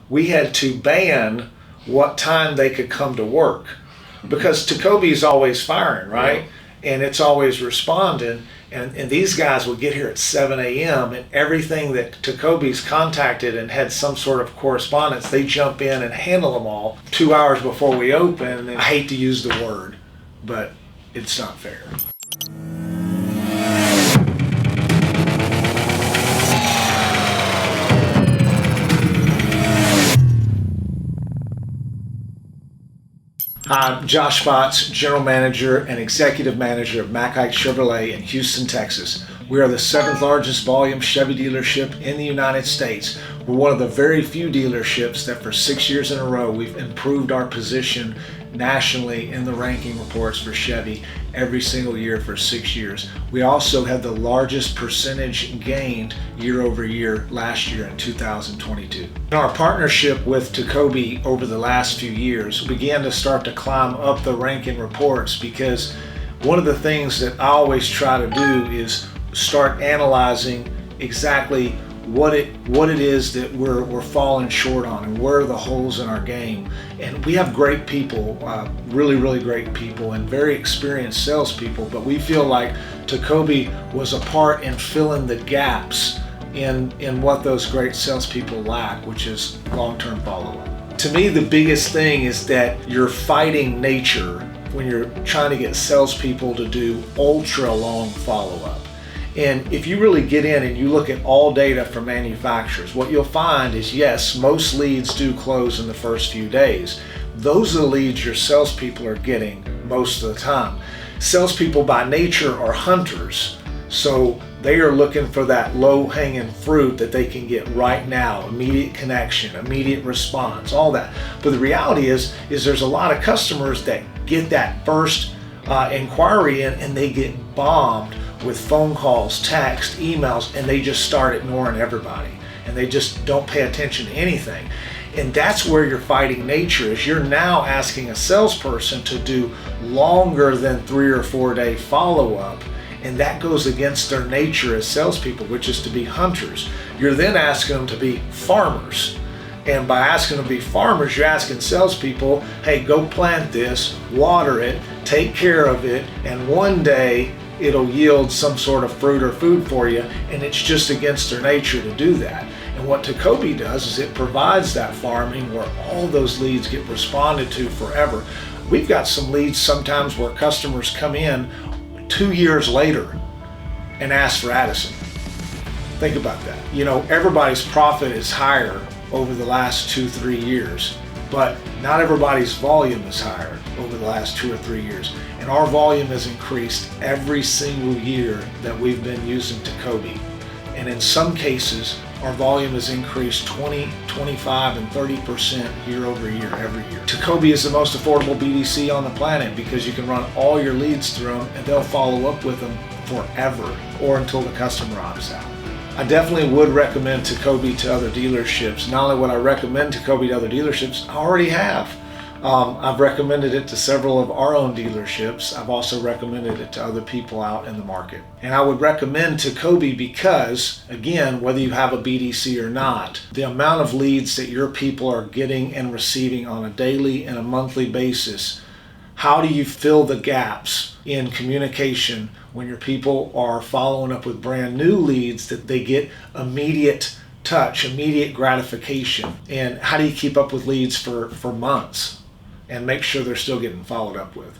we had to ban what time they could come to work, because TECOBI is always firing, right? Yeah. And it's always responding. And these guys would get here at 7 a.m. and everything that TECOBI's contacted and had some sort of correspondence, they jump in and handle them all 2 hours before we open. And I hate to use the word, but it's not fair. I'm Josh Spots, General Manager and Executive Manager of Mac Haik Chevrolet in Houston, Texas. We are the 7th largest volume Chevy dealership in the United States. We're one of the very few dealerships that for 6 years in a row we've improved our position nationally in the ranking reports for Chevy every single year for 6 years. We also had the largest percentage gained year over year last year in 2022. Our partnership with TECOBI over the last few years began to start to climb up the ranking reports, because one of the things that I always try to do is start analyzing exactly what it is that we're falling short on and where are the holes in our game. And we have great people, really great people, and very experienced salespeople, but we feel like TECOBI was a part in filling the gaps in what those great salespeople lack, which is long-term follow-up. To me, the biggest thing is that you're fighting nature when you're trying to get salespeople to do ultra-long follow-up. And if you really get in and you look at all data from manufacturers, what you'll find is, yes, most leads do close in the first few days. Those are the leads your salespeople are getting most of the time. Salespeople by nature are hunters, so they are looking for that low-hanging fruit that they can get right now, immediate connection, immediate response, all that. But the reality is there's a lot of customers that get that first inquiry in and they get bombed with phone calls, text, emails, and they just start ignoring everybody and they just don't pay attention to anything. And that's where you're fighting nature, is you're now asking a salesperson to do longer than 3 or 4 day follow-up, and that goes against their nature as salespeople, which is to be hunters. You're then asking them to be farmers. And by asking them to be farmers, you're asking salespeople, hey, go plant this, water it, take care of it, and one day it'll yield some sort of fruit or food for you, and it's just against their nature to do that. And what TECOBI does is it provides that farming where all those leads get responded to forever. We've got some leads sometimes where customers come in 2 years later and ask for Addison. Think about that. You know, everybody's profit is higher over the last 2-3 years, but not everybody's volume is higher over the last 2 or 3 years. And our volume has increased every single year that we've been using TECOBI. And in some cases, our volume has increased 20, 25, and 30% year over year, every year. TECOBI is the most affordable BDC on the planet because you can run all your leads through them and they'll follow up with them forever or until the customer opts out. I definitely would recommend TECOBI to other dealerships. Not only would I recommend TECOBI to other dealerships, I already have. I've recommended it to several of our own dealerships. I've also recommended it to other people out in the market. And I would recommend TECOBI because, again, whether you have a BDC or not, the amount of leads that your people are getting and receiving on a daily and a monthly basis, how do you fill the gaps in communication when your people are following up with brand new leads that they get immediate touch, immediate gratification? And how do you keep up with leads for months and make sure they're still getting followed up with?